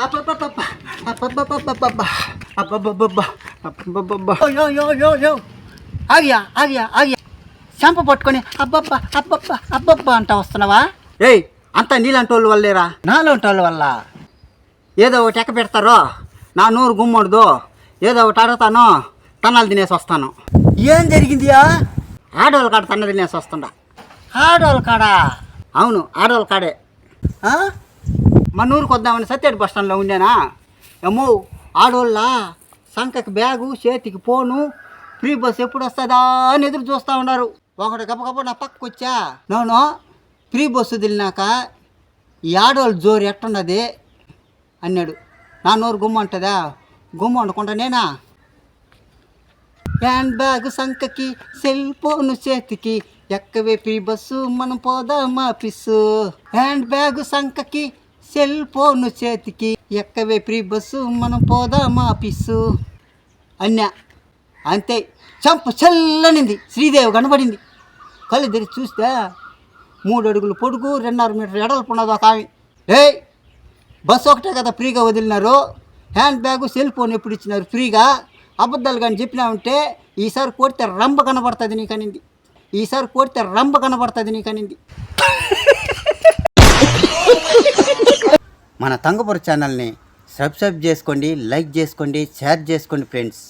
అబ్బబ్బబ్బబ్బ, అబ్బబ్బబ్బబ్బబ్బ, అబ్బబ్బబ్బబ్బ, అబ్బబ్బబ్బబ్బ. యో యో యో యో ఆగ్యా ఆగ్యా ఆగ్యా చెంప పట్టుకొని అబ్బబ్బా అబ్బబ్బా అబ్బబ్బా అంటా వస్తున్నావా? ఏయ్ అంతా నీలాంటి వాళ్ళు వల్లేరా, నాలాంటి వాళ్ళ వల్ల. ఏదో ఒకటి ఎక్క పెడతారో నా నోరు గుమ్మడదు, ఏదో ఒకటి అడుగుతాను తన్నాలు తినేసి వస్తాను. ఏం జరిగిందియా? ఆడవాళ్ళ కాడ తన్న తినేసి వస్తుండా. ఆడవాళ్ళ కాడా? అవును ఆడవాళ్ళ కాడే. మన ఊరికి వద్దామని సత్యేడు బస్ స్టాండ్లో ఉండేనా. ఏమో ఆడవాళ్ళ సంకకి బ్యాగు చేతికి ఫోను, ఫ్రీ బస్ ఎప్పుడు వస్తుందా అని ఎదురు చూస్తూ ఉన్నారు. ఒకటి గప్ప నా పక్కకు వచ్చా, నోను ఫ్రీ బస్సు వదిలినాక ఈ ఆడవాళ్ళు జోరు ఎట్టున్నది అన్నాడు. నా నోరు గుమ్మ ఉంటుందా? గుమ్మ ఉండకుండా నేనా? హ్యాండ్ బ్యాగ్ సంకకి సెల్ ఫోన్ చేతికి ఎక్కవే ఫ్రీ బస్సు మనం పోదాం ఆఫీసు. హ్యాండ్ బ్యాగ్ సంకకి సెల్ ఫోన్ చేతికి ఎక్కవే ఫ్రీ బస్సు మనం పోదాం ఆఫీసు అన్నా. అంతే చంప చల్లనింది. శ్రీదేవి కనబడింది. కళ్ళు తెరిచి చూస్తే 3 అడుగులు పొడుగు 2.5 మీటర్ ఎడల్పు ఉన్నది ఒక ఆమె. ఏయ్ బస్సు ఒకటే కదా ఫ్రీగా వదిలినారు, హ్యాండ్ బ్యాగు సెల్ ఫోన్ ఎప్పుడు ఇచ్చినారు ఫ్రీగా? అబద్ధాలు కానీ చెప్పినామంటే ఈసారి కొడితే రంబ కనబడుతుంది నీకనింది. ఈసారి కొడితే రంబ కనబడుతుంది నీకనింది. మన తంగపూర్ ఛానల్ని సబ్స్క్రైబ్ చేసుకోండి, లైక్ చేసుకోండి, షేర్ చేసుకోండి ఫ్రెండ్స్.